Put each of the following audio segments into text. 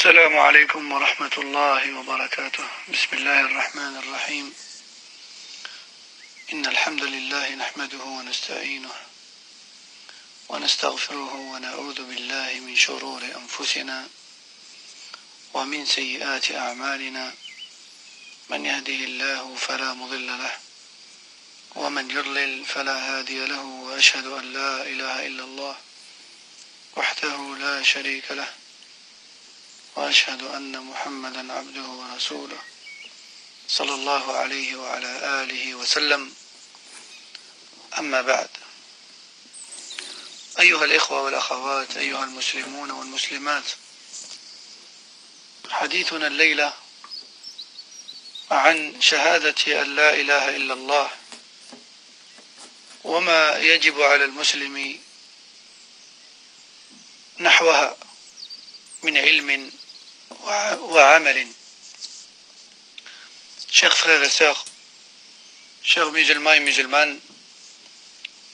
السلام عليكم ورحمة الله وبركاته. بسم الله الرحمن الرحيم. إن الحمد لله نحمده ونستعينه ونستغفره ونعوذ بالله من شرور أنفسنا ومن سيئات أعمالنا، من يهده الله فلا مضل له ومن يضلل فلا هادي له، وأشهد أن لا إله إلا الله وحده لا شريك له، وأشهد أن محمدا عبده ورسوله صلى الله عليه وعلى آله وسلم. أما بعد، أيها الإخوة والأخوات، أيها المسلمون والمسلمات، حديثنا الليلة عن شهادة أن لا إله إلا الله، وما يجب على المسلم نحوها من علم وعمل. Chers frères et sœurs, chers musulmans et musulmanes,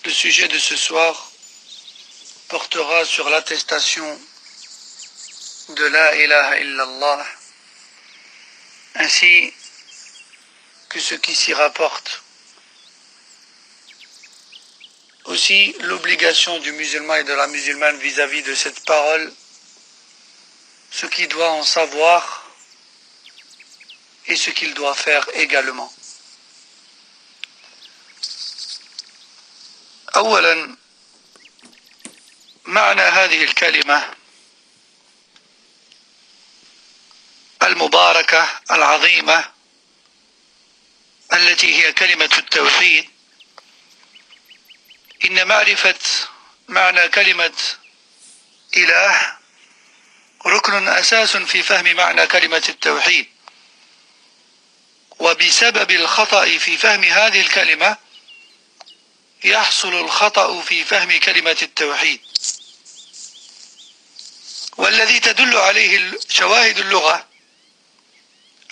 le sujet de ce soir portera sur l'attestation de la ilaha illallah, ainsi que ce qui s'y rapporte. Aussi l'obligation du musulman et de la musulmane vis-à-vis de cette parole, ce qu'il doit en savoir et ce qu'il doit faire également. أولا، معنى هذه الكلمة المباركة العظيمة التي هي كلمة التوحيد. إن معرفة معنى كلمة إله ركن أساس في فهم معنى كلمة التوحيد، وبسبب الخطأ في فهم هذه الكلمة يحصل الخطأ في فهم كلمة التوحيد، والذي تدل عليه شواهد اللغة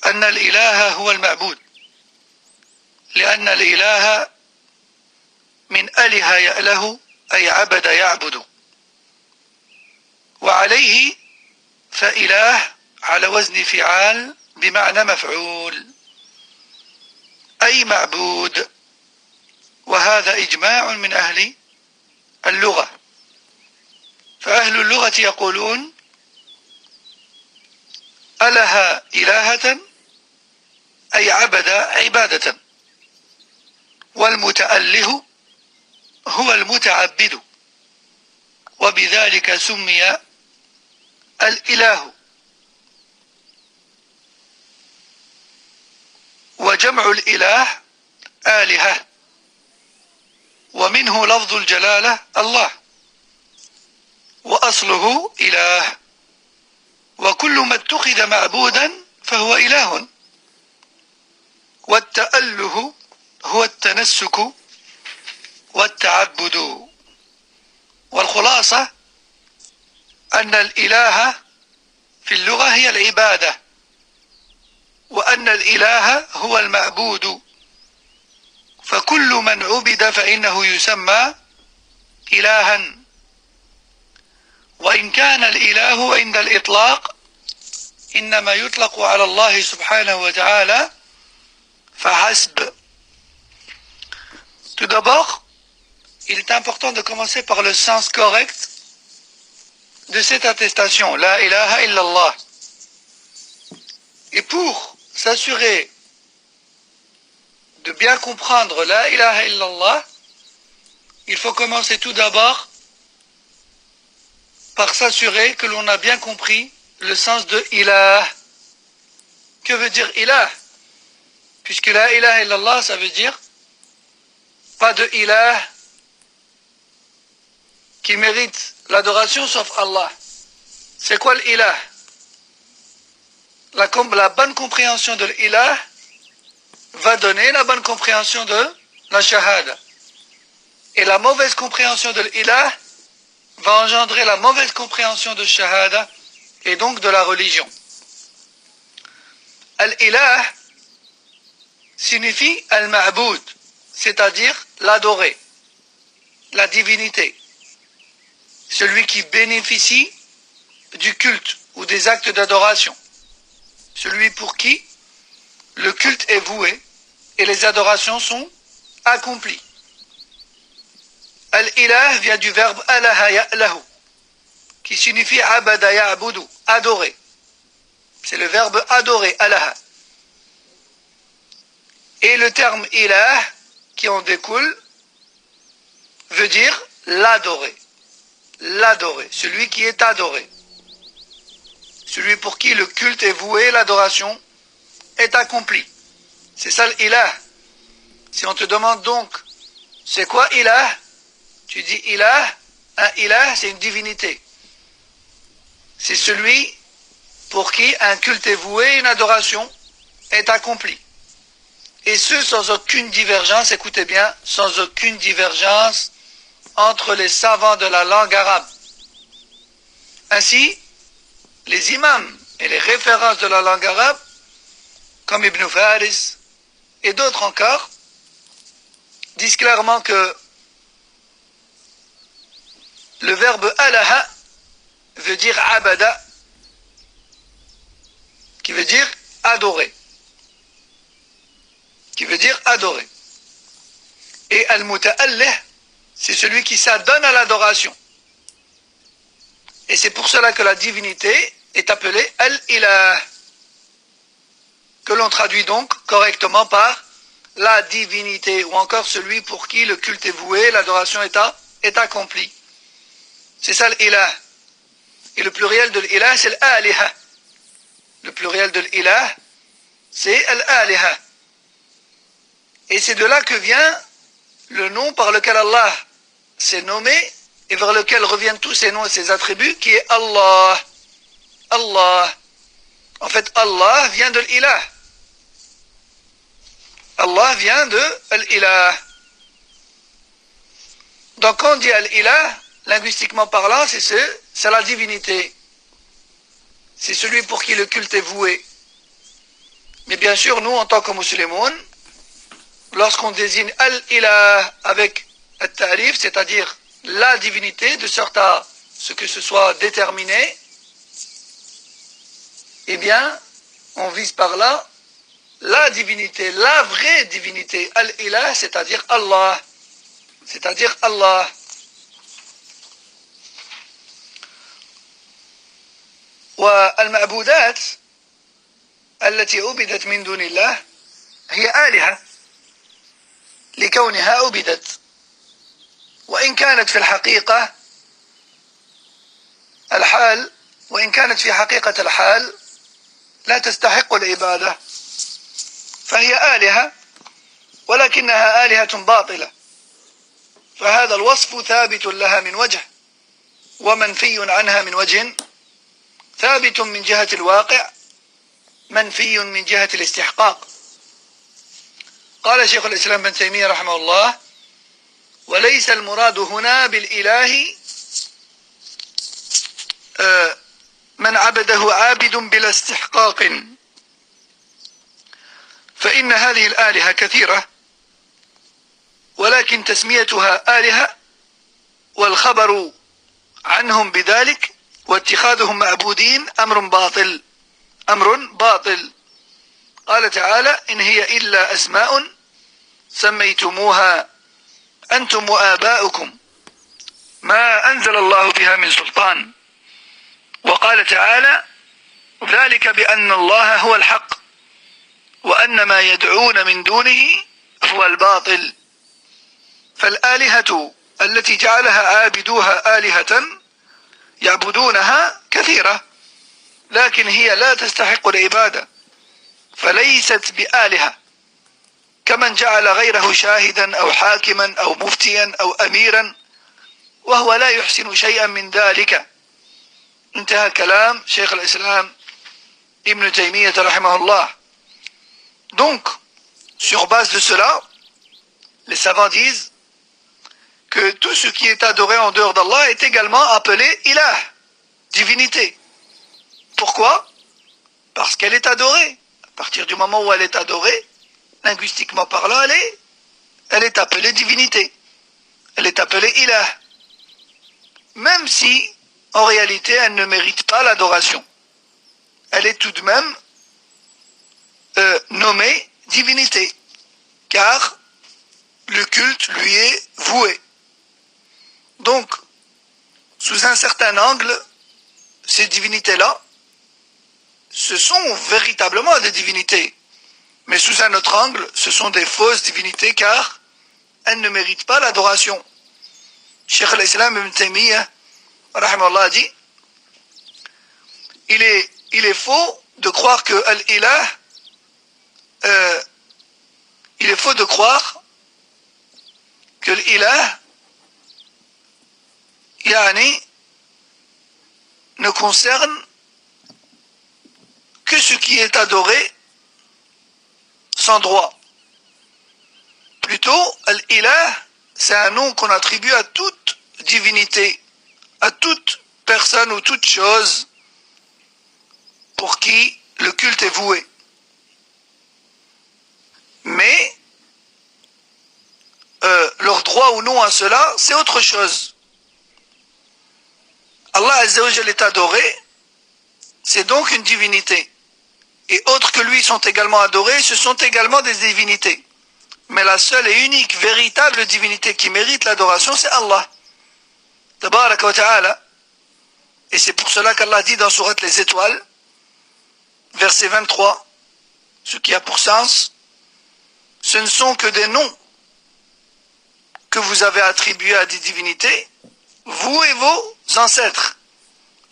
أن الإله هو المعبود، لأن الإله من أله يأله، أي عبد يعبد، وعليه فإله على وزن فعال بمعنى مفعول، أي معبود، وهذا إجماع من أهل اللغة. فأهل اللغة يقولون أله إلهة أي عبد عبادة، والمتأله هو المتعبد، وبذلك سمي الإله. وجمع الإله آلهة، ومنه لفظ الجلالة الله، وأصله إله، وكل ما اتخذ معبودا فهو إله. والتأله هو التنسك والتعبد. والخلاصة أن الإله في اللغة هي العبادة، وأن الإله هو المعبود، فكل من عبد فإنه يسمى إلها. وإن كان الإله عند الإطلاق إنما يطلق على الله سبحانه وتعالى فحسب. Tout d'abord, il est important de commencer par le sens correct de cette attestation, la ilaha illallah. Et pour s'assurer de bien comprendre la ilaha illallah, il faut commencer tout d'abord par s'assurer que l'on a bien compris le sens de ilah. Que veut dire ilah? Puisque la ilaha illallah, ça veut dire pas de ilah qui mérite l'adoration sauf Allah. C'est quoi l'ilah? La bonne compréhension de l'ilah va donner la bonne compréhension de la shahada. Et la mauvaise compréhension de l'ilah va engendrer la mauvaise compréhension de shahada et donc de la religion. Al-ilah signifie al-ma'boud, c'est-à-dire l'adoré, la divinité, celui qui bénéficie du culte ou des actes d'adoration. Celui pour qui le culte est voué et les adorations sont accomplies. Al-ilah vient du verbe alaha ya'lahu, qui signifie abada ya'budu, adorer. C'est le verbe adorer, alaha. Et le terme ilah, qui en découle, veut dire l'adorer. L'adorer, celui qui est adoré. Celui pour qui le culte est voué, l'adoration est accomplie. C'est ça l'ilah. Si on te demande donc, c'est quoi ilah? Tu dis ilah, un ilah c'est une divinité. C'est celui pour qui un culte est voué, une adoration est accomplie. Et ce sans aucune divergence, écoutez bien, sans aucune divergence entre les savants de la langue arabe. Ainsi, les imams et les références de la langue arabe, comme Ibn Faris et d'autres encore, disent clairement que le verbe alaha veut dire abada, qui veut dire adorer. Qui veut dire adorer. Et al-muta'allih, c'est celui qui s'adonne à l'adoration. Et c'est pour cela que la divinité est appelée al-ilah, que l'on traduit donc correctement par la divinité, ou encore celui pour qui le culte est voué, l'adoration est accomplie. C'est ça l'ilah. Et le pluriel de l'ilah, c'est l'aliha. Le pluriel de l'ilah, c'est l'aliha. Et c'est de là que vient le nom par lequel Allah s'est nommé et vers lequel reviennent tous ses noms et ses attributs, qui est Allah. Allah. En fait, Allah vient de l'ilah. Allah vient de l'ilah. Donc quand on dit l'ilah, linguistiquement parlant, c'est la divinité. C'est celui pour qui le culte est voué. Mais bien sûr, nous, en tant que musulmans, lorsqu'on désigne al-ilah avec al-ta'rif, c'est-à-dire la divinité, de sorte à ce que ce soit déterminé, eh bien, on vise par là la divinité, la vraie divinité, al-ilah, c'est-à-dire Allah. C'est-à-dire Allah. والمعبودات التي عبدت من دون الله هي آلهة لكونها عبدت وإن كانت في الحقيقة الحال وإن كانت في حقيقة الحال لا تستحق العبادة فهي آلهة ولكنها آلهة باطلة فهذا الوصف ثابت لها من وجه ومنفي عنها من وجه ثابت من جهة الواقع منفي من جهة الاستحقاق. قال شيخ الإسلام بن تيمية رحمه الله: وليس المراد هنا بالإله من عبده عابد بلا استحقاق، فإن هذه الآلهة كثيرة ولكن تسميتها آلهة والخبر عنهم بذلك واتخاذهم معبودين أمر باطل. قال تعالى: إن هي إلا أسماء سميتموها أنتم وآباؤكم ما أنزل الله بها من سلطان. وقال تعالى: ذلك بأن الله هو الحق وأن ما يدعون من دونه هو الباطل. فالآلهة التي جعلها عابدوها آلهة يعبدونها كثيرة لكن هي لا تستحق العبادة فليست بآلهة، كمن جعل غيره شاهدا أو حاكما أو مفتيا أو أميرا وهو لا يحسن شيئا من ذلك. انتهى كلام شيخ الإسلام Ibn Taymiyyah rahimahullah. Donc, sur base de cela, les savants disent que tout ce qui est adoré en dehors d'Allah est également appelé ilah, divinité. Pourquoi? Parce qu'elle est adorée. À partir du moment où elle est adorée, linguistiquement parlant, elle est appelée divinité. Elle est appelée ilah. Même si, en réalité, elle ne mérite pas l'adoration. elle est tout de même nommée divinité, car le culte lui est voué. Donc, sous un certain angle, ces divinités-là, ce sont véritablement des divinités. Mais sous un autre angle, ce sont des fausses divinités, car elles ne méritent pas l'adoration. Cheikh al-Islam ibn Taymiyyah, rahimahullah, dit, il est faux de croire que Al-Ilah, il est faux de croire que l'Ilah, yani, ne concerne que ce qui est adoré sans droit. Plutôt, Al-Ilah, c'est un nom qu'on attribue à toute divinité, à toute personne ou toute chose pour qui le culte est voué. Mais leur droit ou non à cela, c'est autre chose. Allah Azza wa Jalla est adoré, c'est donc une divinité. Et autres que lui sont également adorés, ce sont également des divinités. Mais la seule et unique, véritable divinité qui mérite l'adoration, c'est Allah. Tabaraka wa ta'ala. Et c'est pour cela qu'Allah dit dans Sourate Les Étoiles, verset 23, ce qui a pour sens, ce ne sont que des noms que vous avez attribués à des divinités, vous et vos ancêtres.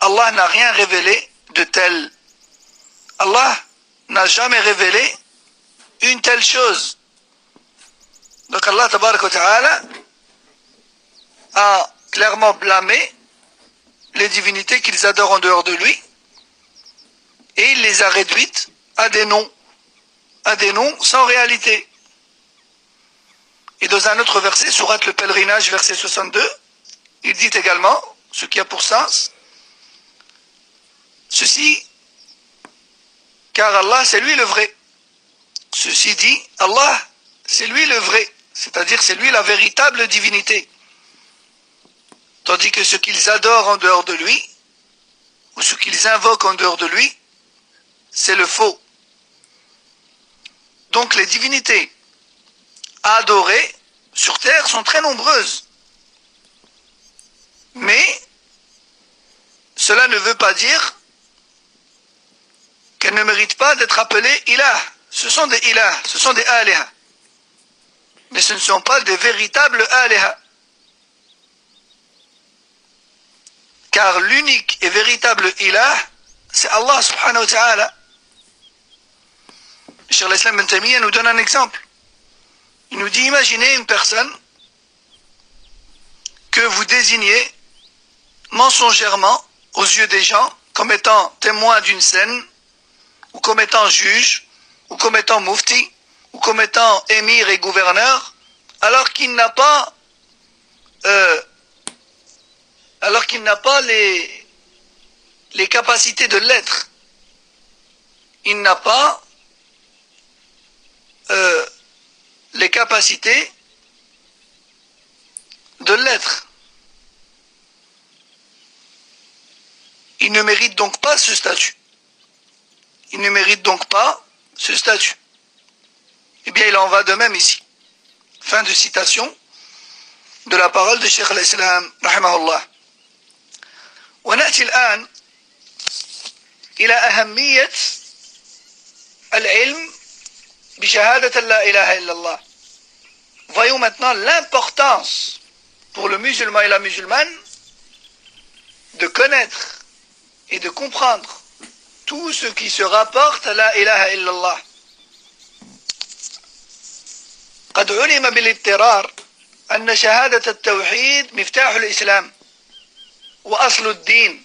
Allah n'a rien révélé de tel. Allah n'a jamais révélé une telle chose. Donc Allah tabaraka wa ta'ala a clairement blâmé les divinités qu'ils adorent en dehors de lui, et il les a réduites à des noms sans réalité. Et dans un autre verset, sourate le pèlerinage, verset 62, il dit également, ce qui a pour sens, ceci, car Allah c'est lui le vrai. Ceci dit, Allah c'est lui le vrai, c'est-à-dire c'est lui la véritable divinité. Tandis que ce qu'ils adorent en dehors de lui, ou ce qu'ils invoquent en dehors de lui, c'est le faux. Donc les divinités adorées sur terre sont très nombreuses. Mais cela ne veut pas dire qu'elles ne méritent pas d'être appelées ilah. Ce sont des ilah, ce sont des aliha. Mais ce ne sont pas des véritables aliha. Car l'unique et véritable ilah, c'est Allah subhanahu wa ta'ala. Cheikh al-Islam ibn Taymiyyah nous donne un exemple. Il nous dit, imaginez une personne que vous désignez mensongèrement aux yeux des gens comme étant témoin d'une scène, ou comme étant juge, ou comme étant mufti, ou comme étant émir et gouverneur, alors qu'il n'a pas les capacités de l'être. Il n'a pas les capacités de l'être. Il ne mérite donc pas ce statut. Il ne mérite donc pas ce statut. Eh bien, il en va de même ici. Fin de citation de la parole de Cheikh al-Islam, rahimahullah. ونأتي الآن إلى أهمية العلم بشهادة لا إله إلا الله. Voyons maintenant l'importance pour le musulman et la musulmane de connaître et de comprendre tout ce qui se rapporte à la ilaha illallah. قد علم بالاضطرار أن شهادة التوحيد مفتاح الإسلام وأصل الدين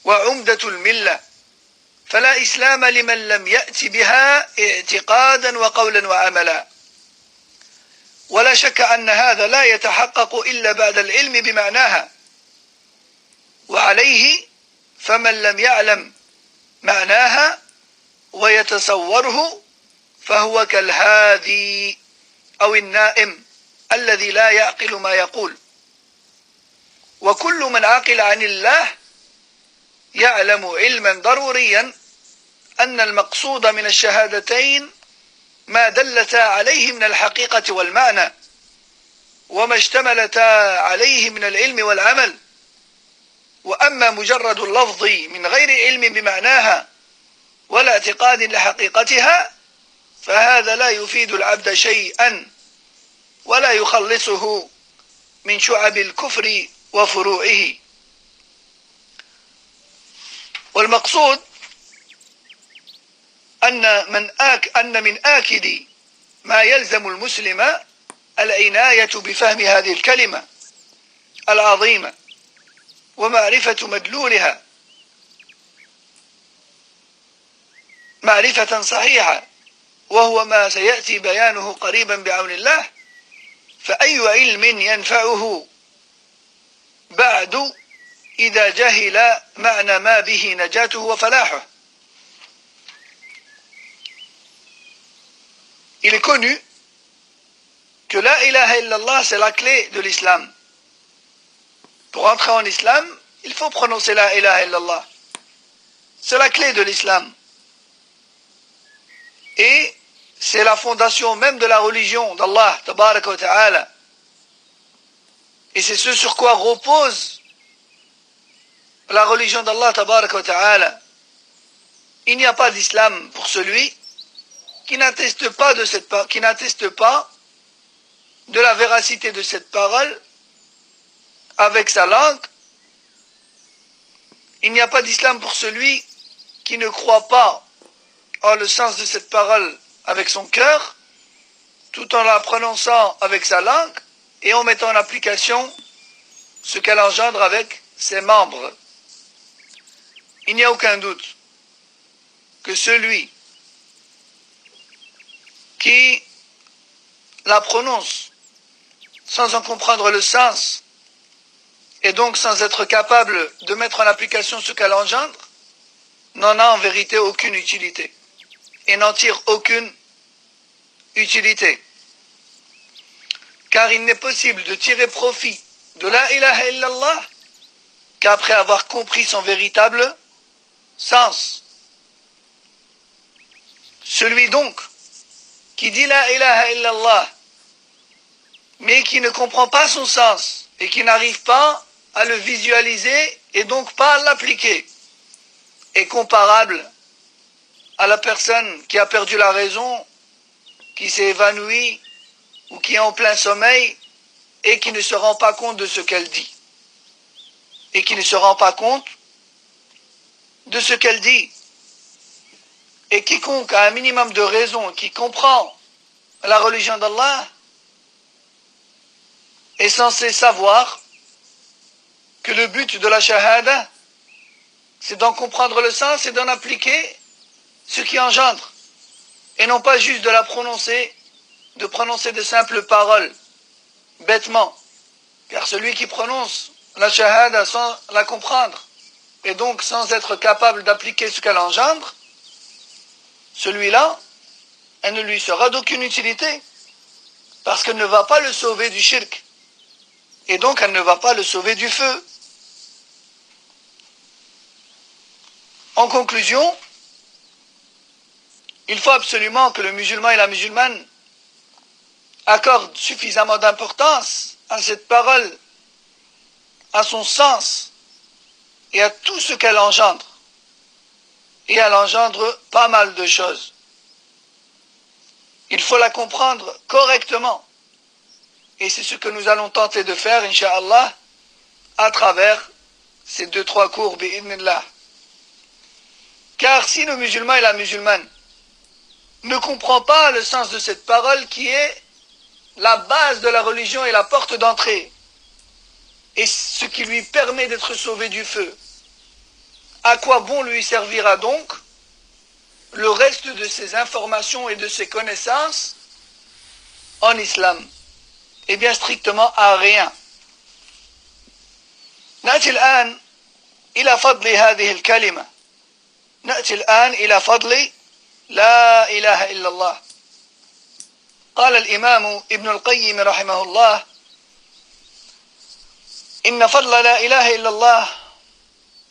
وعمدة الملة، فلا إسلام لمن لم يأت بها اعتقادا وقولا وعملا. ولا شك أن هذا لا يتحقق إلا بعد العلم بمعناها، وعليه فمن لم يعلم معناها ويتصوره فهو كالهادي أو النائم الذي لا يعقل ما يقول. وكل من عقل عن الله يعلم علما ضروريا أن المقصود من الشهادتين ما دلتا عليه من الحقيقة والمعنى وما اشتملتا عليه من العلم والعمل. وأما مجرد اللفظ من غير علم بمعناها ولا اعتقاد لحقيقتها فهذا لا يفيد العبد شيئا ولا يخلصه من شعب الكفر وفروعه. والمقصود أن من آكد ما يلزم المسلم العناية بفهم هذه الكلمة العظيمة ومعرفة مدلولها معرفة صحيحة، وهو ما سيأتي بيانه قريبا بعون الله. فأي علم ينفعه بعد إذا جهل معنى ما به نجاته وفلاحه. Il est connu que la ilaha illallah c'est la clé de l'islam. Pour entrer en islam, il faut prononcer la ilaha illallah. C'est la clé de l'islam. Et c'est la fondation même de la religion d'Allah, tabaraka wa ta'ala. Et c'est ce sur quoi repose la religion d'Allah, tabaraka wa ta'ala. Il n'y a pas d'islam pour celui qui n'atteste pas de la véracité de cette parole avec sa langue. Il n'y a pas d'islam pour celui qui ne croit pas en le sens de cette parole avec son cœur, tout en la prononçant avec sa langue et en mettant en application ce qu'elle engendre avec ses membres. Il n'y a aucun doute que celui qui la prononce sans en comprendre le sens et donc sans être capable de mettre en application ce qu'elle engendre, n'en a en vérité aucune utilité et n'en tire aucune utilité. Car il n'est possible de tirer profit de la ilaha illallah qu'après avoir compris son véritable sens. Celui donc qui dit la ilaha illallah mais qui ne comprend pas son sens et qui n'arrive pas à le visualiser et donc pas à l'appliquer est comparable à la personne qui a perdu la raison, qui s'est évanouie ou qui est en plein sommeil et qui ne se rend pas compte de ce qu'elle dit. Et qui ne se rend pas compte de ce qu'elle dit. Et quiconque a un minimum de raison, qui comprend la religion d'Allah, est censé savoir que le but de la shahada, c'est d'en comprendre le sens et d'en appliquer ce qui engendre, et non pas juste de la prononcer, de prononcer de simples paroles, bêtement. Car celui qui prononce la shahada sans la comprendre, et donc sans être capable d'appliquer ce qu'elle engendre, celui-là, elle ne lui sera d'aucune utilité, parce qu'elle ne va pas le sauver du shirk, et donc elle ne va pas le sauver du feu. En conclusion, il faut absolument que le musulman et la musulmane accordent suffisamment d'importance à cette parole, à son sens et à tout ce qu'elle engendre. Et elle engendre pas mal de choses. Il faut la comprendre correctement. Et c'est ce que nous allons tenter de faire, incha'Allah, à travers ces 2-3 cours, bi'idhnillah. Car si le musulman et la musulmane ne comprend pas le sens de cette parole qui est la base de la religion et la porte d'entrée, et ce qui lui permet d'être sauvé du feu, à quoi bon lui servira donc le reste de ses informations et de ses connaissances en islam? Eh bien strictement à rien. نأتي الآن إلى فضل هذه الكلمة. نأتي الآن إلى فضل لا إله إلا الله. قال الإمام ابن القيم رحمه الله: إن فضل لا إله إلا الله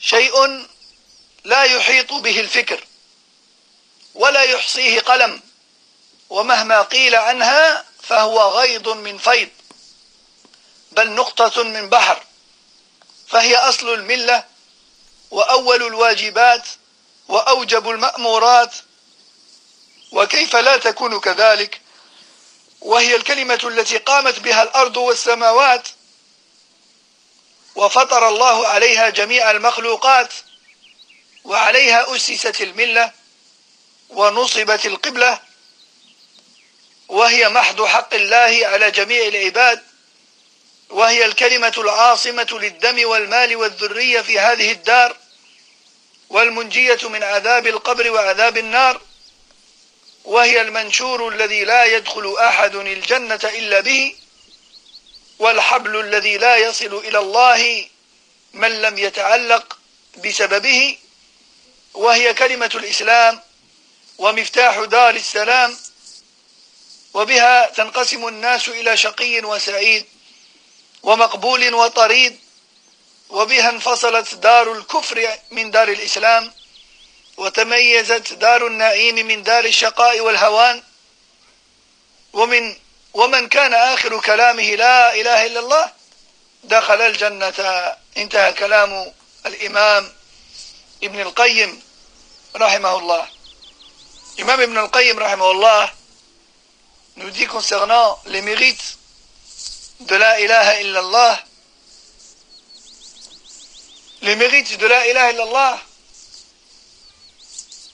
شيء لا يحيط به الفكر ولا يحصيه قلم ومهما قيل عنها فهو غيض من فيض بل نقطة من بحر فهي أصل الملة وأول الواجبات وأوجب المأمورات وكيف لا تكون كذلك وهي الكلمة التي قامت بها الأرض والسماوات وفطر الله عليها جميع المخلوقات وعليها أسست الملة ونصبت القبلة وهي محض حق الله على جميع العباد وهي الكلمة العاصمة للدم والمال والذرية في هذه الدار والمنجية من عذاب القبر وعذاب النار وهي المنشور الذي لا يدخل أحد الجنة إلا به والحبل الذي لا يصل إلى الله من لم يتعلق بسببه وهي كلمة الإسلام ومفتاح دار السلام وبها تنقسم الناس إلى شقي وسعيد ومقبول وطريد وبها انفصلت دار الكفر من دار الإسلام وتميزت دار النعيم من دار الشقاء والهوان ومن كان آخر كلامه لا إله إلا الله دخل الجنة. انتهى كلام الإمام ابن القيم رحمه الله. Imam Ibn al-Qayyim rahimahullah nous dit concernant les mérites de la ilaha illallah, les mérites de la ilaha illallah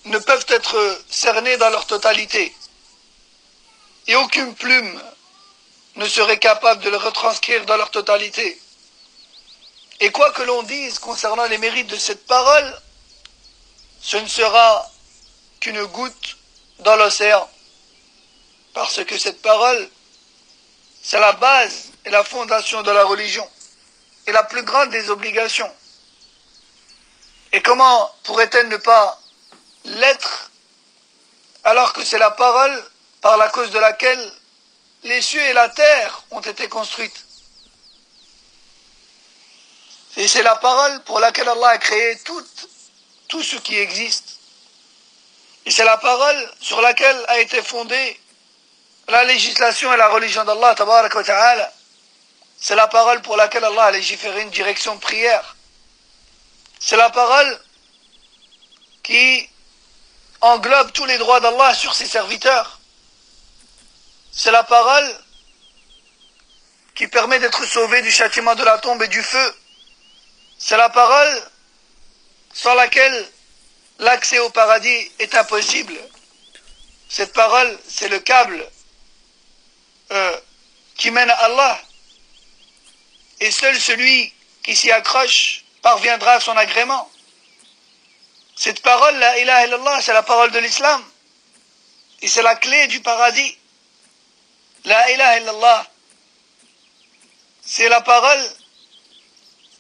ne peuvent être cernés dans leur totalité et aucune plume ne serait capable de le retranscrire dans leur totalité. Et quoi que l'on dise concernant les mérites de cette parole, ce ne sera qu'une goutte dans l'océan, parce que cette parole, c'est la base et la fondation de la religion, et la plus grande des obligations. Et comment pourrait-elle ne pas l'être, alors que c'est la parole par la cause de laquelle les cieux et la terre ont été construites. Et c'est la parole pour laquelle Allah a créé tout ce qui existe. Et c'est la parole sur laquelle a été fondée la législation et la religion d'Allah, tabaraka wa ta'ala. C'est la parole pour laquelle Allah a légiféré une direction de prière. C'est la parole qui englobe tous les droits d'Allah sur ses serviteurs. C'est la parole qui permet d'être sauvé du châtiment de la tombe et du feu. C'est la parole sans laquelle l'accès au paradis est impossible. Cette parole, c'est le câble qui mène à Allah. Et seul celui qui s'y accroche parviendra à son agrément. Cette parole, la ilaha illallah, c'est la parole de l'islam. Et c'est la clé du paradis. La ilaha illallah, c'est la parole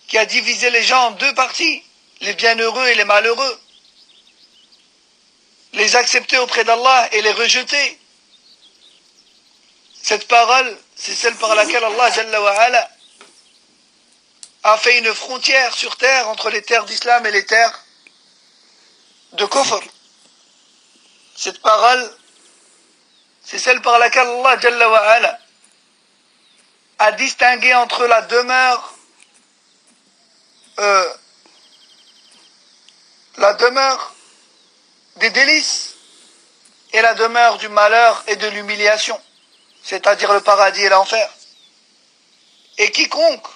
qui a divisé les gens en deux parties, les bienheureux et les malheureux, les accepter auprès d'Allah et les rejeter. Cette parole, c'est celle par laquelle Allah Jalla wa Ala a fait une frontière sur terre entre les terres d'islam et les terres de kufr. Cette parole, c'est celle par laquelle Allah Jalla wa Ala a distingué entre la demeure des délices et la demeure du malheur et de l'humiliation, c'est-à-dire le paradis et l'enfer. Et quiconque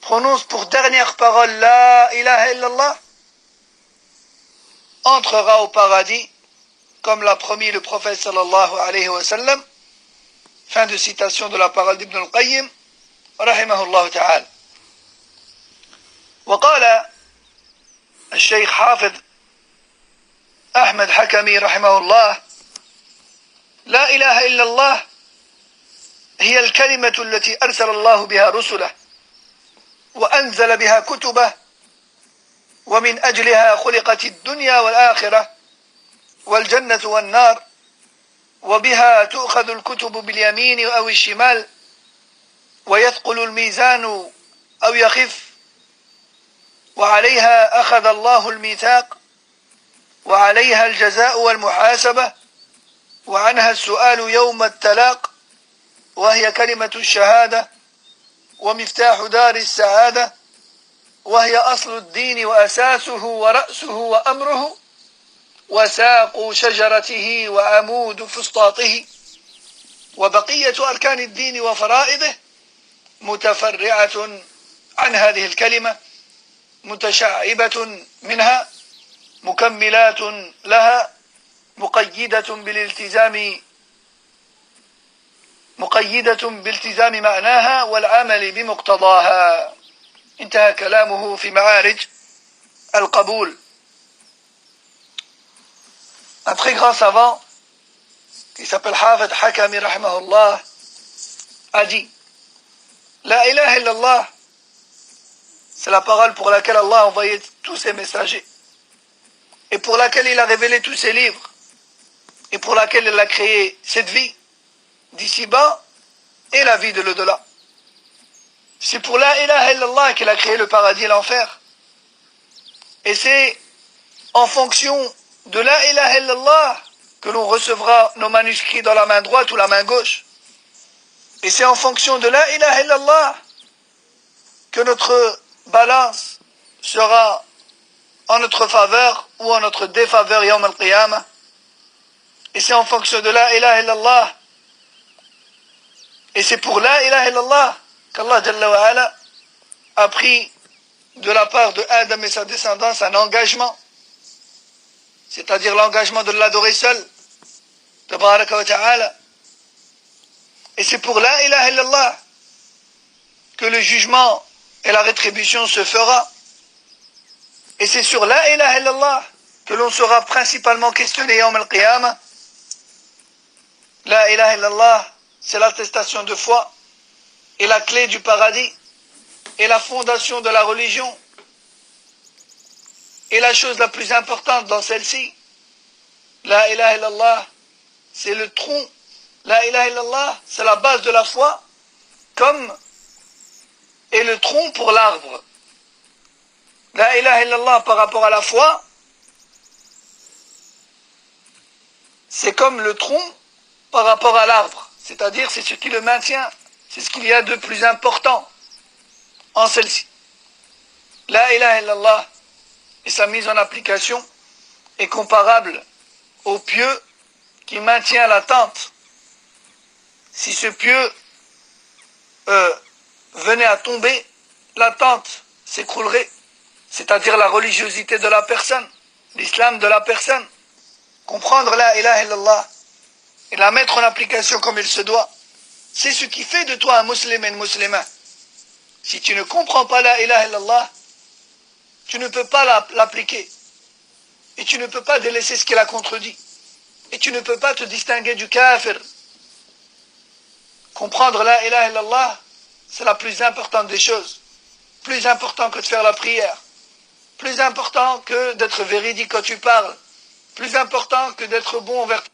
prononce pour dernière parole la ilaha illallah entrera au paradis, comme l'a promis le prophète sallallahu alayhi wa sallam. Fin de citation de la parole d'Ibn al-Qayyim rahimahullah ta'ala. وقال الشيخ حافظ أحمد حكمي رحمه الله: لا إله إلا الله هي الكلمة التي أرسل الله بها رسله وأنزل بها كتبه ومن أجلها خلقت الدنيا والآخرة والجنة والنار وبها تؤخذ الكتب باليمين أو الشمال ويثقل الميزان أو يخف وعليها أخذ الله الميثاق وعليها الجزاء والمحاسبة وعنها السؤال يوم التلاق، وهي كلمة الشهادة ومفتاح دار السعادة، وهي أصل الدين وأساسه ورأسه وأمره وساق شجرته وعمود فسطاطه، وبقية أركان الدين وفرائضه متفرعة عن هذه الكلمة متشعبة منها مكملات لها مقيدة بالتزام معناها والعمل بمقتضاها. انتهى كلامه في معارج القبول. Un très grand savant qui s'appelle Hafid Hakami rahimahullah a dit: La ilaha illallah, c'est la parole pour laquelle Allah a envoyé tous ses messagers et pour laquelle il a révélé tous ses livres et pour laquelle il a créé cette vie d'ici-bas et la vie de l'au-delà. C'est pour la ilaha illallah qu'il a créé le paradis et l'enfer. Et c'est en fonction de la ilaha illallah que l'on recevra nos manuscrits dans la main droite ou la main gauche. Et c'est en fonction de la ilaha illallah que notre balance sera en notre faveur ou en notre défaveur yawm al-qiyamah. Et c'est en fonction de la ilaha illallah. Et c'est pour la ilaha illallah qu'Allah Jalla wa Ala a pris de la part de Adam et sa descendance un engagement, c'est-à-dire l'engagement de l'adorer seul, tabaraka wa ta'ala. Et c'est pour la ilaha illallah que le jugement et la rétribution se fera. Et c'est sur la ilaha illallah que l'on sera principalement questionné yawm al-qiyamah. La ilaha illallah, c'est l'attestation de foi et la clé du paradis et la fondation de la religion et la chose la plus importante dans celle-ci. La ilaha illallah, c'est le tronc. La ilaha illallah, c'est la base de la foi, comme est le tronc pour l'arbre. La ilaha illallah par rapport à la foi, c'est comme le tronc par rapport à l'arbre. C'est-à-dire, c'est ce qui le maintient. C'est ce qu'il y a de plus important en celle-ci. La ilaha illallah et sa mise en application est comparable au pieu qui maintient la tente. Si ce pieu venait à tomber, la tente s'écroulerait. C'est-à-dire la religiosité de la personne, l'islam de la personne. Comprendre la ilaha illallah et la mettre en application comme il se doit, c'est ce qui fait de toi un musulman et une musulmane. Si tu ne comprends pas la ilaha illallah, tu ne peux pas l'appliquer. Et tu ne peux pas délaisser ce qu'elle a contredit. Et tu ne peux pas te distinguer du kafir. Comprendre la ilaha illallah, c'est la plus importante des choses. Plus important que de faire la prière. Plus important que d'être véridique quand tu parles. Plus important que d'être bon envers toi.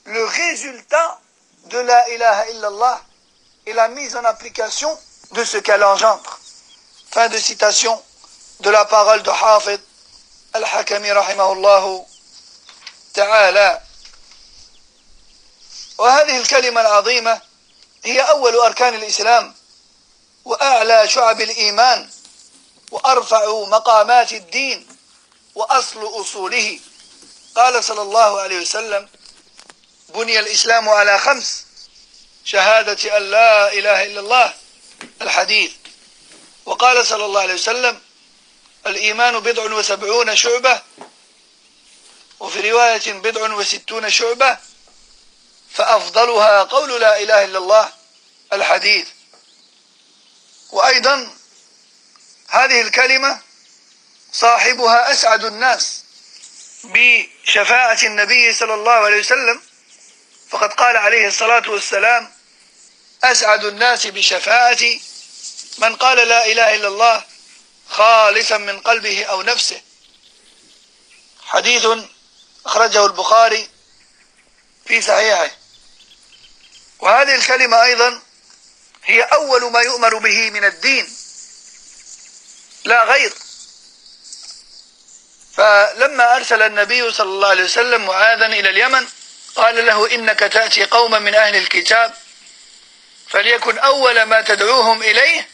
Le résultat de la ilaha illallah est la mise en application de ce qu'elle engendre. Fin de citation de la parole de Hafid al-Hakami rahimahullahu ta'ala. وهذه الكلمة العظيمة هي أول أركان الإسلام وأعلى شعب الإيمان وأرفع مقامات الدين وأصل أصوله. قال صلى الله عليه وسلم: بني الإسلام على 5: شهادة أن لا إله إلا الله، الحديث. وقال صلى الله عليه وسلم: الإيمان 70 شعبة، وفي رواية 60 شعبة، فأفضلها قول لا إله إلا الله، الحديث. وأيضا هذه الكلمة صاحبها أسعد الناس بشفاعة النبي صلى الله عليه وسلم، فقد قال عليه الصلاة والسلام: أسعد الناس بشفاعتي من قال لا إله إلا الله خالصا من قلبه أو نفسه. حديث أخرجه البخاري في صحيحه. وهذه الكلمة أيضا هي أول ما يؤمر به من الدين لا غير. فلما أرسل النبي صلى الله عليه وسلم معاذا إلى اليمن قال له إنك تأتي قوما من أهل الكتاب فليكن أول ما تدعوهم إليه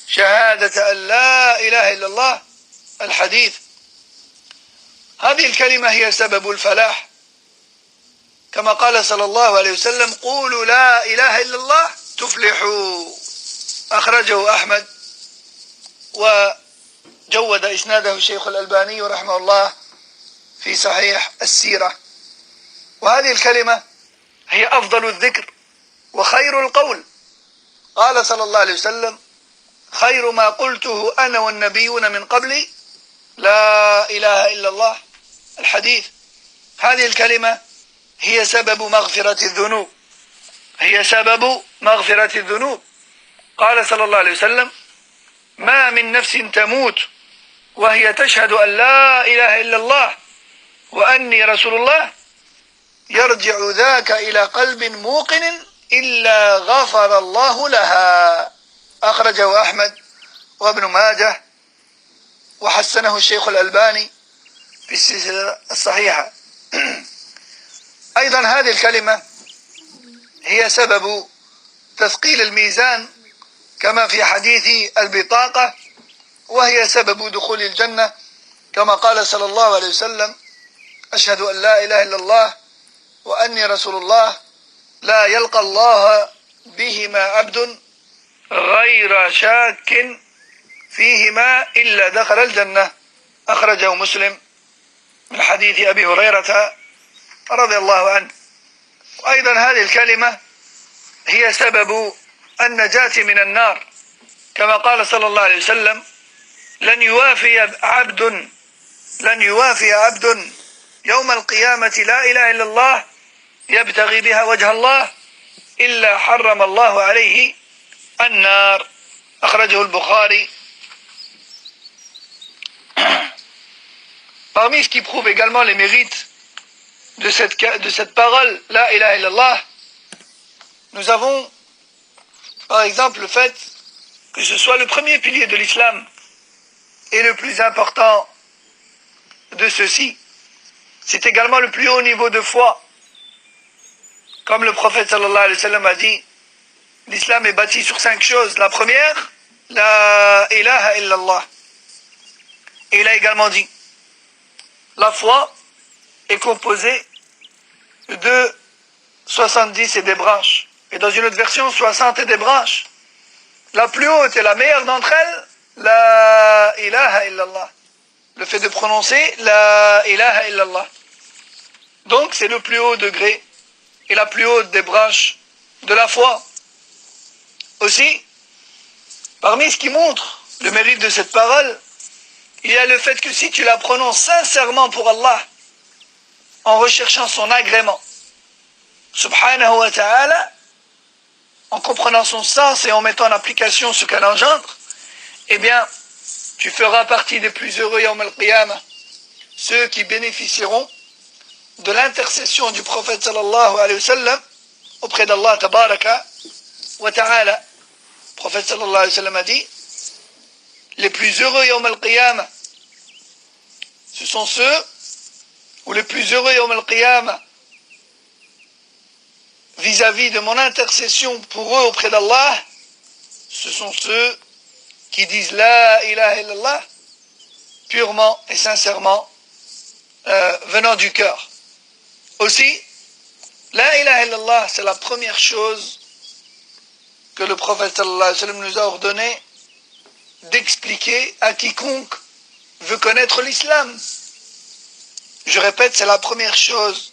شهادة أن لا إله إلا الله الحديث. هذه الكلمة هي سبب الفلاح، كما قال صلى الله عليه وسلم قولوا لا إله إلا الله تفلحوا. أخرجه أحمد وجود إسناده الشيخ الألباني رحمه الله في صحيح السيرة. وهذه الكلمة هي أفضل الذكر وخير القول. قال صلى الله عليه وسلم خير ما قلته أنا والنبيون من قبلي لا إله إلا الله الحديث. هذه الكلمة هي سبب مغفرة الذنوب، هي سبب مغفرة الذنوب. قال صلى الله عليه وسلم ما من نفس تموت وهي تشهد أن لا إله إلا الله وأني رسول الله يرجع ذاك إلى قلب موقن إلا غفر الله لها. أخرجه أحمد وابن ماجه وحسنه الشيخ الألباني في السلسلة الصحيحة. أيضا هذه الكلمة هي سبب تثقيل الميزان كما في حديث البطاقة، وهي سبب دخول الجنة كما قال صلى الله عليه وسلم أشهد أن لا إله إلا الله وأني رسول الله لا يلقى الله بهما عبد غير شاك فيهما إلا دخل الجنة. أخرجه مسلم من حديث أبي هريرة رضي الله عنه. وأيضا هذه الكلمة هي سبب النجاة من النار كما قال صلى الله عليه وسلم لن يوافي عبد يوم القيامة لا إله إلا الله يبتغي بها وجه الله إلا حرم الله عليه النار. أخرجه البخاري. Parmi ce qui prouve également les mérites de cette parole, la ilaha illallah, nous avons par exemple le fait que ce soit le premier pilier de l'islam et le plus important de ceux-ci. C'est également le plus haut niveau de foi. Comme le prophète sallallahu alayhi wa sallam a dit, l'islam est bâti sur 5 choses. La première, la ilaha illallah. Et il a également dit, la foi est composée de 70 et des branches. Et dans une autre version, 60 et des branches. La plus haute et la meilleure d'entre elles, la ilaha illallah. Le fait de prononcer la ilaha illallah. Donc c'est le plus haut degré et la plus haute des branches de la foi. Aussi, parmi ce qui montre le mérite de cette parole, il y a le fait que si tu la prononces sincèrement pour Allah, en recherchant son agrément, subhanahu wa ta'ala, en comprenant son sens et en mettant en application ce qu'elle engendre, eh bien, tu feras partie des plus heureux yawm al-qiyamah, ceux qui bénéficieront de l'intercession du prophète sallallahu alayhi wa sallam auprès d'Allah tabaraka wa ta'ala. Le prophète sallallahu alayhi wa sallam a dit, les plus heureux yawm al-qiyamah, ce sont ceux, ou les plus heureux yawm al-qiyamah, vis-à-vis de mon intercession pour eux auprès d'Allah, ce sont ceux qui disent la ilaha illallah purement et sincèrement venant du cœur. Aussi, la ilaha illallah, c'est la première chose que le prophète sallallahu alayhi wa sallam nous a ordonné d'expliquer à quiconque veut connaître l'islam. Je répète, c'est la première chose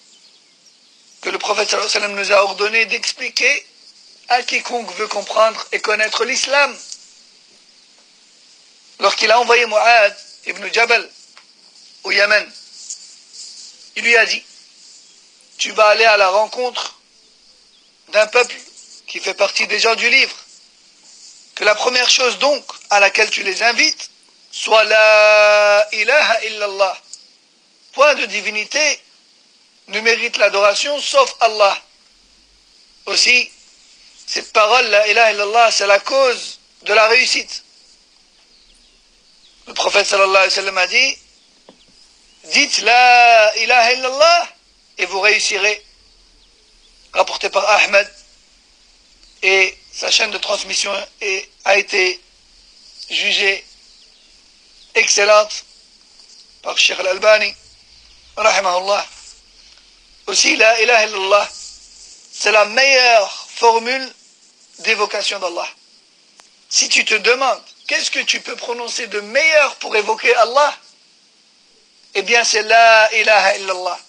que le prophète sallallahu alayhi wa sallam nous a ordonné d'expliquer à quiconque veut comprendre et connaître l'islam. Lorsqu'il a envoyé Mu'adh ibn Jabal au Yémen, il lui a dit, tu vas aller à la rencontre d'un peuple qui fait partie des gens du livre, que la première chose donc à laquelle tu les invites soit la ilaha illallah. Point de divinité ne mérite l'adoration sauf Allah. Aussi, Cette parole, la ilaha illallah, c'est la cause de la réussite. Le prophète sallallahu alayhi wa sallam a dit, dites la ilaha illallah et vous réussirez. Rapporté par Ahmed, et sa chaîne de transmission a été jugée excellente par Cheikh Al-Albani, rahimahullah. Aussi, la ilaha illallah, c'est la meilleure formule d'évocation d'Allah. Si tu te demandes, qu'est-ce que tu peux prononcer de meilleur pour évoquer Allah? Eh bien, c'est la ilaha illallah.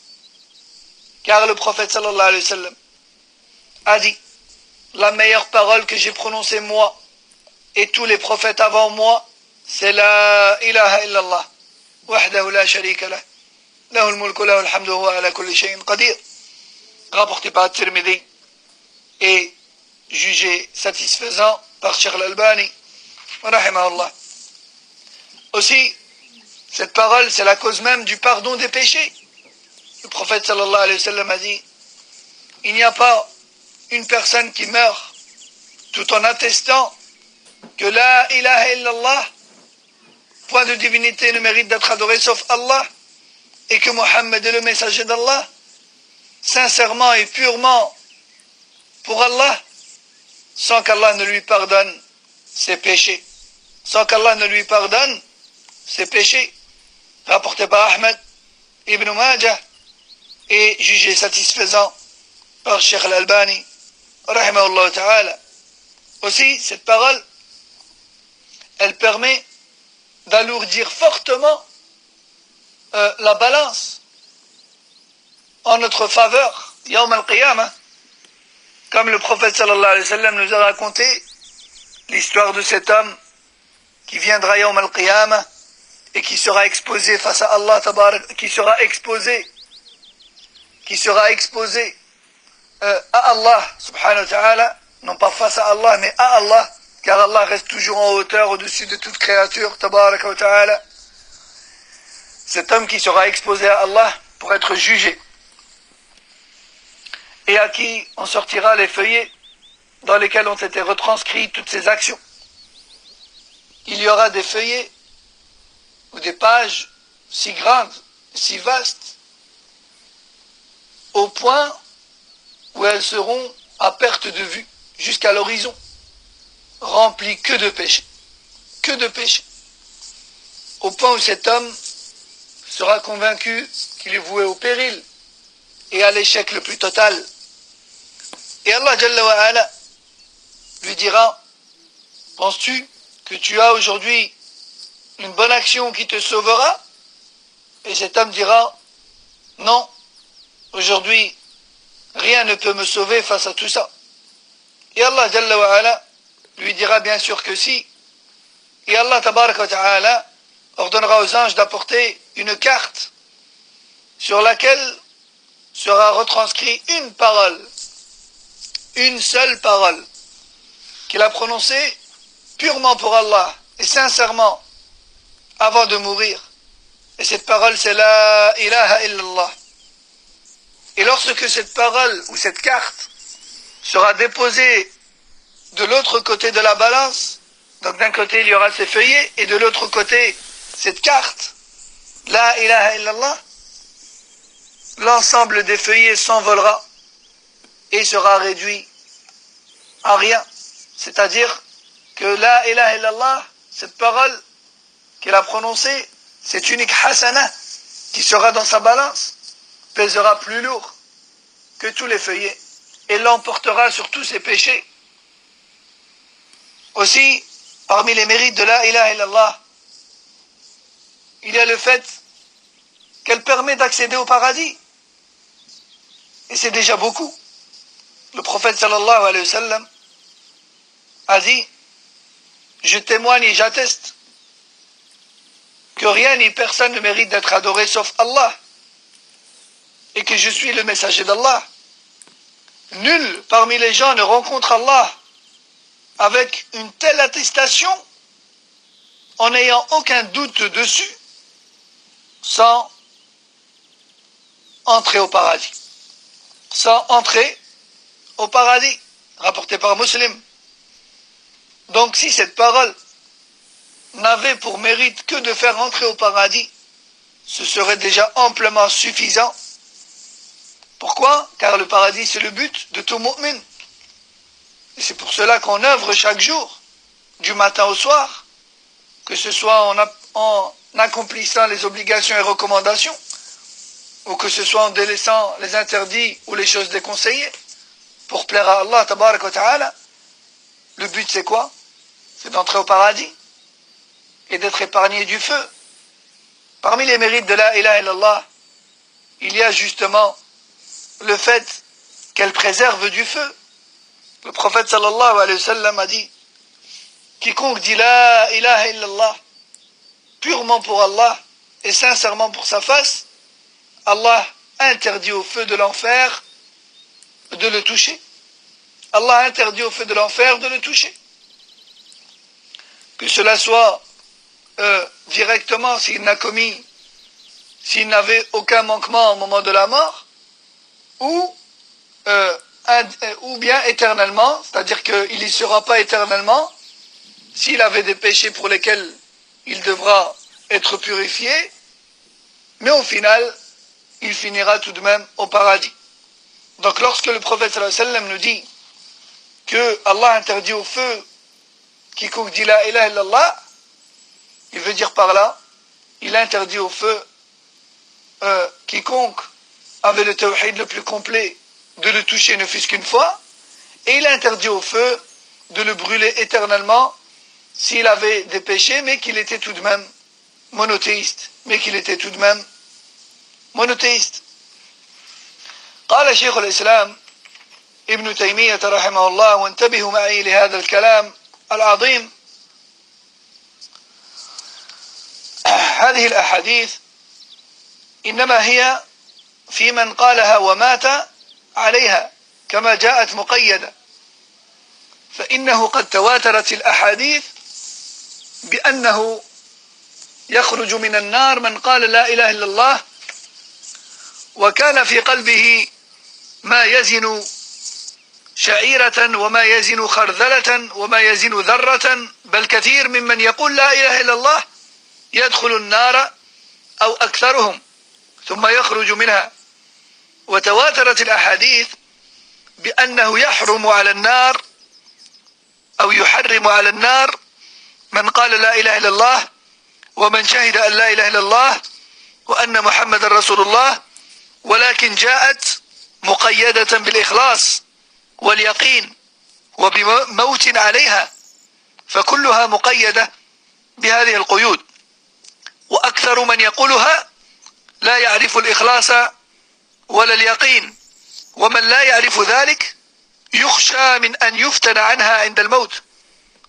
Car le prophète sallallahu alayhi wa sallam a dit, la meilleure parole que j'ai prononcée moi et tous les prophètes avant moi, c'est la ilaha illallah. Wahdahu la sharika lah. Lahul mulku lahul hamdu huwa ala kulli shay'in qadir. Rapporté par Tirmidhi et jugé satisfaisant par Cheikh Al-Albani, rahimahullah. Aussi, cette parole, c'est la cause même du pardon des péchés. Le prophète sallallahu alayhi wa sallam a dit, il n'y a pas une personne qui meurt tout en attestant que la ilaha illallah, point de divinité ne mérite d'être adoré sauf Allah, et que Mohammed est le messager d'Allah, sincèrement et purement pour Allah, sans qu'Allah ne lui pardonne ses péchés. Sans qu'Allah ne lui pardonne ses péchés. Rapporté par Ahmed, Ibn Majah, et jugé satisfaisant par Cheikh Al-Albani, rahimahullah ta'ala. Aussi, cette parole, elle permet d'alourdir fortement la balance en notre faveur, Yawm al-Qiyamah, comme le prophète sallallahu alayhi wa sallam nous a raconté l'histoire de cet homme qui viendra Yawm al-Qiyamah et qui sera exposé face à Allah tabarak, qui sera exposé à Allah subhanahu wa ta'ala, non pas face à Allah mais à Allah, car Allah reste toujours en hauteur au-dessus de toute créature tabarak wa ta'ala. Cet homme qui sera exposé à Allah pour être jugé et à qui on sortira les feuillets dans lesquels ont été retranscrites toutes ses actions. Il y aura des feuillets ou des pages si grandes, si vastes, au point où elles seront à perte de vue, jusqu'à l'horizon, remplies que de péchés, au point où cet homme sera convaincu qu'il est voué au péril et à l'échec le plus total. Et Allah Jalla wa Ala lui dira, penses-tu que tu as aujourd'hui une bonne action qui te sauvera? Et cet homme dira, non, aujourd'hui rien ne peut me sauver face à tout ça. Et Allah Jalla wa Ala lui dira bien sûr que si. Et Allah Tabarak wa Ta'ala ordonnera aux anges d'apporter une carte sur laquelle sera retranscrit une parole, une seule parole, qu'il a prononcée purement pour Allah et sincèrement avant de mourir. Et cette parole, c'est la ilaha illallah. Et lorsque cette parole ou cette carte sera déposée de l'autre côté de la balance, donc d'un côté il y aura ces feuillets et de l'autre côté cette carte, la ilaha illallah, l'ensemble des feuillets s'envolera et sera réduit à rien. C'est-à-dire que la ilaha illallah, cette parole qu'il a prononcée, cette unique hasana qui sera dans sa balance, pèsera plus lourd que tous les feuillets et l'emportera sur tous ses péchés. Aussi, parmi les mérites de la ilaha illallah, il y a le fait qu'elle permet d'accéder au paradis. Et c'est déjà beaucoup. Le prophète sallallahu alayhi wa sallam a dit, je témoigne et j'atteste que rien ni personne ne mérite d'être adoré sauf Allah, et que je suis le messager d'Allah. Nul parmi les gens ne rencontre Allah avec une telle attestation en n'ayant aucun doute dessus sans entrer au paradis. Sans entrer au paradis. rapporté par Muslim. Donc si cette parole n'avait pour mérite que de faire entrer au paradis, ce serait déjà amplement suffisant. Pourquoi? Car le paradis c'est le but de tout mu'min. Et c'est pour cela qu'on œuvre chaque jour, du matin au soir, que ce soit en accomplissant les obligations et recommandations, ou que ce soit en délaissant les interdits ou les choses déconseillées, pour plaire à Allah tabarak wa ta'ala. Le but c'est quoi? C'est d'entrer au paradis et d'être épargné du feu. Parmi les mérites de la ilaha illallah, il y a justement le fait qu'elle préserve du feu. Le prophète sallallahu alayhi wa sallam a dit: quiconque dit la ilaha illallah purement pour Allah et sincèrement pour sa face, Allah interdit au feu de l'enfer de le toucher. Allah interdit au feu de l'enfer de le toucher. Que cela soit directement s'il n'avait aucun manquement au moment de la mort, ou bien éternellement, c'est-à-dire qu'il n'y sera pas éternellement, s'il avait des péchés pour lesquels il devra être purifié, mais au final, il finira tout de même au paradis. Donc lorsque le prophète sallallahu alayhi wa sallam nous dit que Allah interdit au feu quiconque dit la ilaha illallah, il veut dire par là, il interdit au feu quiconque avait le tawhid le plus complet de le toucher ne fût-ce qu'une fois, et il interdit au feu de le brûler éternellement s'il avait des péchés, mais qu'il était tout de même monothéiste. قال شيخ الإسلام ابن تيمية رحمه الله، وانتبهوا معي لهذا الكلام العظيم: هذه الأحاديث إنما هي في من قالها ومات عليها كما جاءت مقيدة، فإنه قد تواترت الأحاديث بأنه يخرج من النار من قال لا إله إلا الله وكان في قلبه ما يزن شعيرة وما يزن خردلة وما يزن ذرة، بل كثير ممن يقول لا إله إلا الله يدخل النار أو أكثرهم ثم يخرج منها. وتواترت الأحاديث بأنه يحرم على النار أو يحرم على النار من قال لا إله إلا الله ومن شهد أن لا إله إلا الله وأن محمد رسول الله، ولكن جاءت مقيدة بالإخلاص واليقين وبموت عليها، فكلها مقيدة بهذه القيود. وأكثر من يقولها لا يعرف الإخلاص ولا اليقين، ومن لا يعرف ذلك يخشى من أن يفتن عنها عند الموت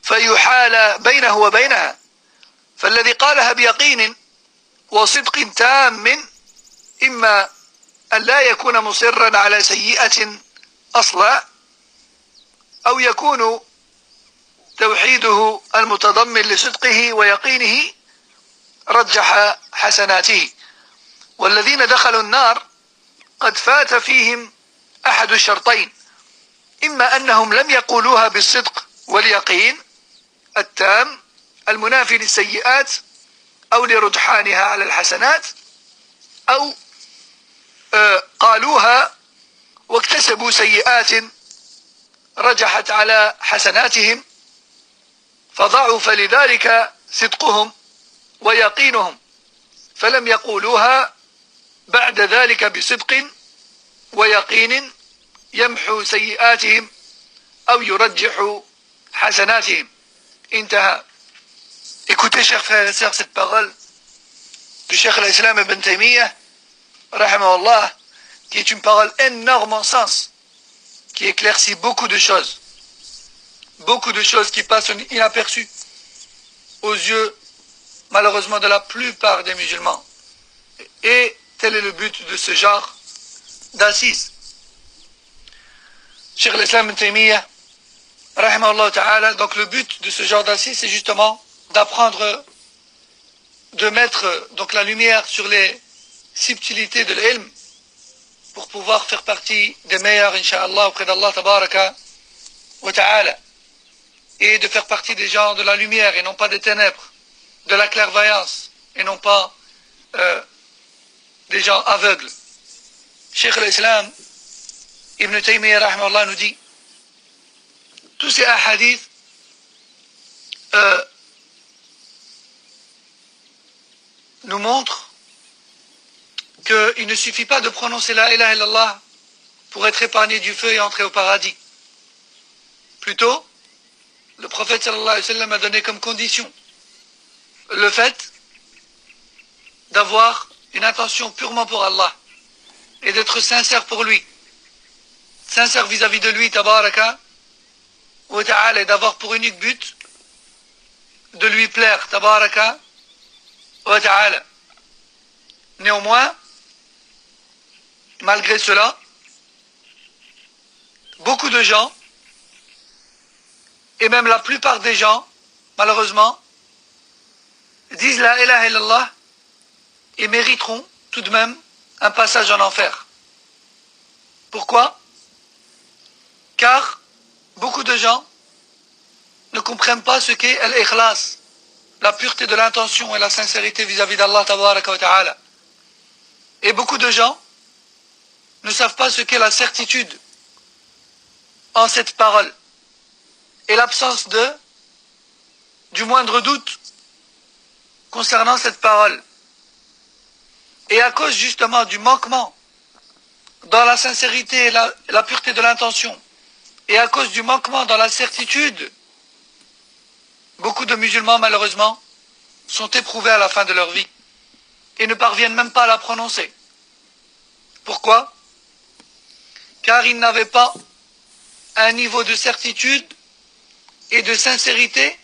فيحال بينه وبينها. فالذي قالها بيقين وصدق تام إما أن لا يكون مصرا على سيئة أصلا، أو يكون توحيده المتضمن لصدقه ويقينه رجح حسناته. والذين دخلوا النار قد فات فيهم أحد الشرطين: إما أنهم لم يقولوها بالصدق واليقين التام المنافي للسيئات أو لرجحانها على الحسنات، أو قالوها واكتسبوا سيئات رجحت على حسناتهم فضعف لذلك صدقهم ويقينهم فلم يقولوها بعد ذلك بصدق ويقين يمحو سيئاتهم أو يرجح حسناتهم. انتهى. Écoutez, chers frères et sœurs, cette parole du Cheikh al-Islam ibn Taymiyyah, rahimahullah, qui est une parole énorme en sens, qui éclaircit beaucoup de choses qui passent inaperçues aux yeux, malheureusement, de la plupart des musulmans. Et tel est le but de ce genre d'assises. Cheikh al-Islam ibn Taymiyyah, rahimahullah ta'ala, donc le but de ce genre d'assises, c'est justement d'apprendre, de mettre donc la lumière sur les subtilités de l'ilm pour pouvoir faire partie des meilleurs, incha'Allah, auprès d'Allah tabaraka wa ta'ala, et de faire partie des gens de la lumière et non pas des ténèbres, de la clairvoyance et non pas des gens aveugles. Cheikh al-Islam Ibn Taymiyyah rahimahullah nous dit, tous ces hadiths nous montrent qu'il ne suffit pas de prononcer la ilaha illallah pour être épargné du feu et entrer au paradis. Plutôt, le prophète sallallahu alayhi wa sallam a donné comme condition le fait d'avoir une intention purement pour Allah et d'être sincère pour lui, sincère vis-à-vis de lui, tabaraka wa ta'ala, et d'avoir pour unique but de lui plaire, tabaraka wa ta'ala. Néanmoins, malgré cela, beaucoup de gens, et même la plupart des gens, malheureusement, disent la ilaha illallah et mériteront tout de même un passage en enfer. Pourquoi? Car beaucoup de gens ne comprennent pas ce qu'est al-ikhlas, la pureté de l'intention et la sincérité vis-à-vis d'Allah tabaraka wa ta'ala. Et beaucoup de gens ne savent pas ce qu'est la certitude en cette parole et l'absence du moindre doute concernant cette parole. Et à cause justement du manquement dans la sincérité et la pureté de l'intention, et à cause du manquement dans la certitude, beaucoup de musulmans malheureusement sont éprouvés à la fin de leur vie et ne parviennent même pas à la prononcer. Pourquoi? Car ils n'avaient pas un niveau de certitude et de sincérité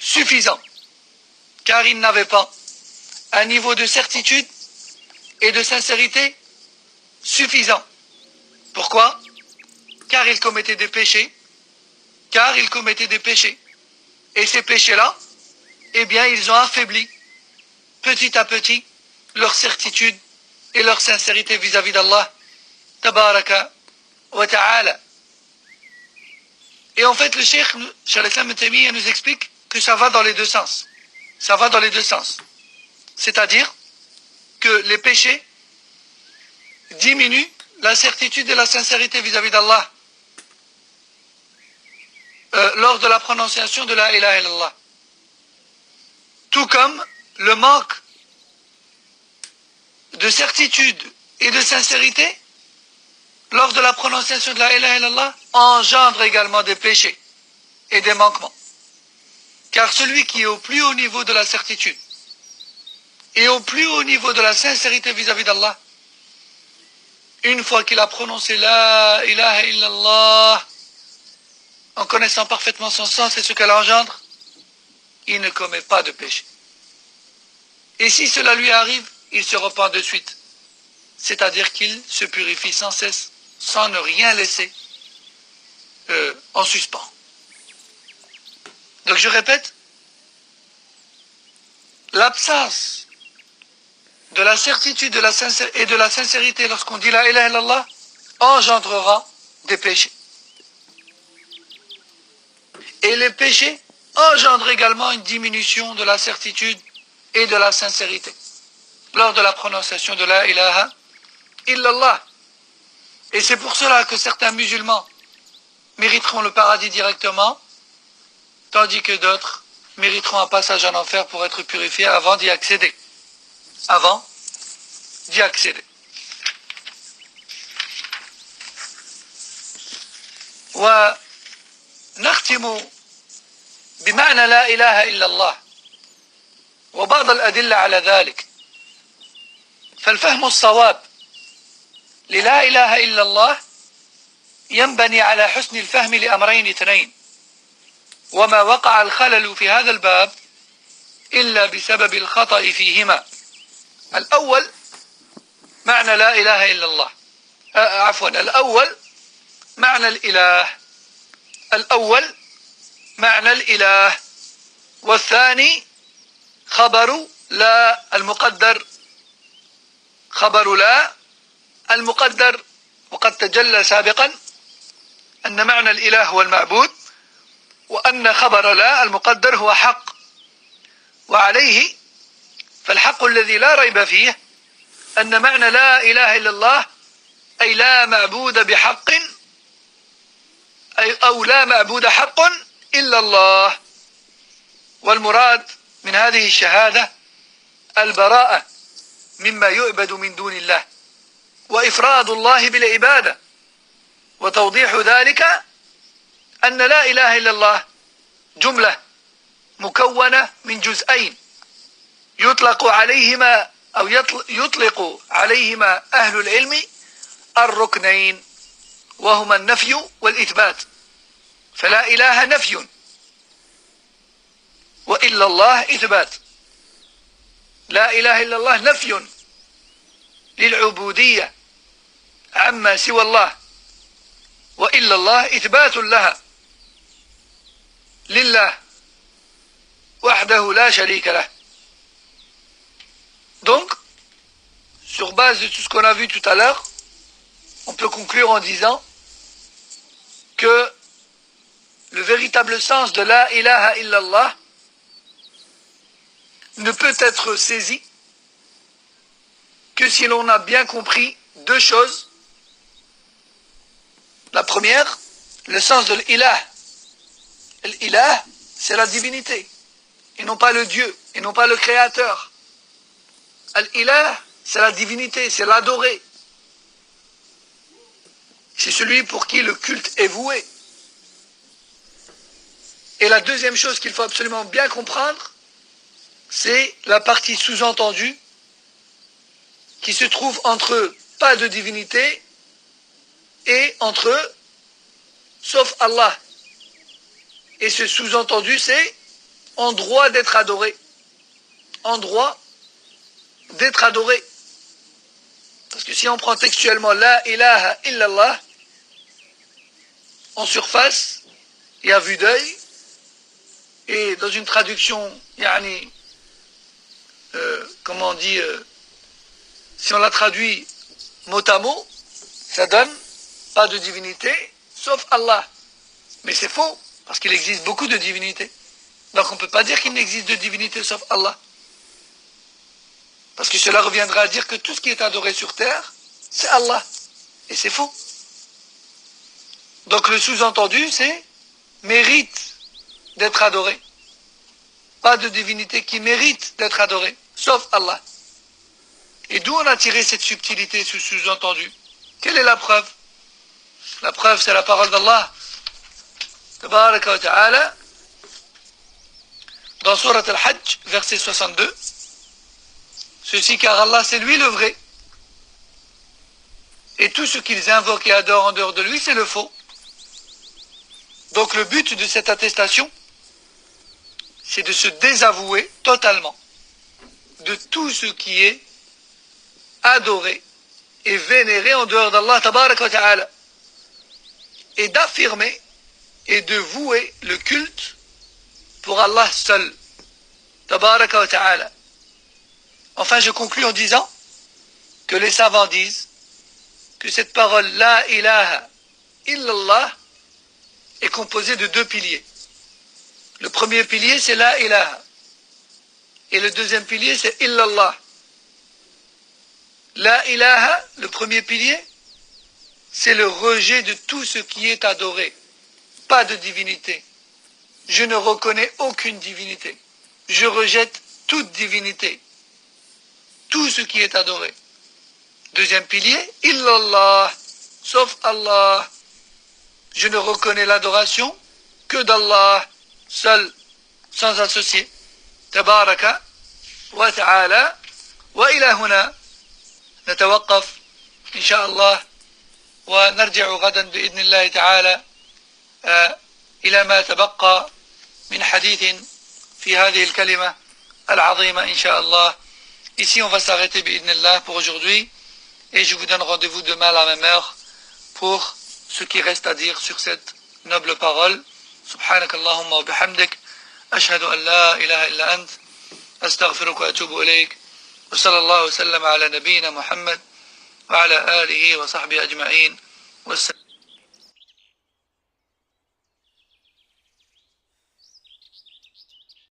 suffisant. Car ils n'avaient pas un niveau de certitude et de sincérité suffisant. Pourquoi? Car ils commettaient des péchés. Car ils commettaient des péchés. Et ces péchés-là, eh bien, ils ont affaibli petit à petit leur certitude et leur sincérité vis-à-vis d'Allah tabaraka wa ta'ala. Et en fait, le Cheikh al-Islam Ibn Taymiyyah nous explique que ça va dans les deux sens. Ça va dans les deux sens. C'est-à-dire que les péchés diminuent la certitude et la sincérité vis-à-vis d'Allah lors de la prononciation de la ilaha illallah. Tout comme le manque de certitude et de sincérité lors de la prononciation de la ilaha illallah engendre également des péchés et des manquements. Car celui qui est au plus haut niveau de la certitude et au plus haut niveau de la sincérité vis-à-vis d'Allah, une fois qu'il a prononcé la ilaha illallah, en connaissant parfaitement son sens et ce qu'elle engendre, il ne commet pas de péché. Et si cela lui arrive, il se repent de suite. C'est-à-dire qu'il se purifie sans cesse, sans ne rien laisser en suspens. Donc je répète, l'absence de la certitude et de la sincérité lorsqu'on dit la ilaha illallah engendrera des péchés. Et les péchés engendrent également une diminution de la certitude et de la sincérité lors de la prononciation de la ilaha illallah. Et c'est pour cela que certains musulmans mériteront le paradis directement, tandis que d'autres mériteront un passage en enfer pour être purifiés avant d'y accéder. Avant d'y accéder. ونختم بمعنى لا إله إلا الله وبعض الأدلة على ذلك. فالفهم الصواب للا إله إلا الله ينبني على حسن الفهم لأمرين اثنين، وما وقع الخلل في هذا الباب إلا بسبب الخطأ فيهما. الأول معنى لا إله إلا الله، الأول معنى الإله، الأول معنى الإله، والثاني خبر لا المقدر، خبر لا المقدر. وقد تجلى سابقا أن معنى الإله هو المعبود، وأن خبر لا المقدر هو حق، وعليه فالحق الذي لا ريب فيه أن معنى لا إله إلا الله أي لا معبود بحق، أو لا معبود حق إلا الله. والمراد من هذه الشهادة البراءة مما يعبد من دون الله، وإفراد الله بالعبادة. وتوضيح ذلك أن لا إله إلا الله جملة مكونة من جزئين يطلق عليهما أهل العلم الركنين، وهما النفي والإثبات. فلا إله نفي، وإلا الله إثبات. لا إله إلا الله نفي للعبودية عما سوى الله، وإلا الله إثبات لها لله وحده لا شريك له. Donc, sur base de tout ce qu'on a vu tout à l'heure, on peut conclure en disant que le véritable sens de la ilaha illallah ne peut être saisi que si l'on a bien compris deux choses. La première, le sens de l'ilah. L'ilah, c'est la divinité, et non pas le Dieu, et non pas le créateur. L'ilah, c'est la divinité, c'est l'adoré. C'est celui pour qui le culte est voué. Et la deuxième chose qu'il faut absolument bien comprendre, c'est la partie sous-entendue qui se trouve entre pas de divinité et entre sauf Allah. Et ce sous-entendu, c'est en droit d'être adoré. En droit d'être adoré. Parce que si on prend textuellement la ilaha illallah, en surface et à vue d'œil, et dans une traduction, comment on dit, si on la traduit mot à mot, ça donne pas de divinité sauf Allah. Mais c'est faux, parce qu'il existe beaucoup de divinités. Donc on ne peut pas dire qu'il n'existe de divinité sauf Allah. Parce que cela reviendra à dire que tout ce qui est adoré sur terre, c'est Allah. Et c'est faux. Donc le sous-entendu, c'est mérite d'être adoré. Pas de divinité qui mérite d'être adorée, sauf Allah. Et d'où on a tiré cette subtilité, ce sous-entendu? Quelle est la preuve? La preuve, c'est la parole d'Allah, tabaraka wa ta'ala, dans Surat al-Hajj, verset 62. Ceci car Allah, c'est lui le vrai. Et tout ce qu'ils invoquent et adorent en dehors de lui, c'est le faux. Donc le but de cette attestation, c'est de se désavouer totalement de tout ce qui est adoré et vénéré en dehors d'Allah tabaraka wa ta'ala, et d'affirmer et de vouer le culte pour Allah seul tabaraka wa ta'ala. Enfin, je conclus en disant que les savants disent que cette parole la ilaha illallah est composée de deux piliers. Le premier pilier, c'est la ilaha, et le deuxième pilier, c'est illallah. La ilaha, le premier pilier, c'est le rejet de tout ce qui est adoré. Pas de divinité. Je ne reconnais aucune divinité. Je rejette toute divinité. Tout ce qui est adoré. Deuxième pilier, illallah, sauf Allah. Je ne reconnais l'adoration que d'Allah, seul, sans associé. Tabaraka wa ta'ala. Wa ila huna نتوقف إن شاء الله، ونرجع غدا بإذن الله تعالى إلى ما تبقى من حديث في هذه الكلمة العظيمة إن شاء الله. Ici on va s'arrêter بإذن الله pour aujourd'hui, et je vous donne rendez-vous demain à la même heure pour ce qui reste à dire sur cette noble parole. سبحانك اللهم وبحمدك أشهد أن لا إله إلا أنت أستغفرك وأتوب إليك، وصلى الله وسلم على نبينا محمد وعلى آله وصحبه أجمعين والسلام.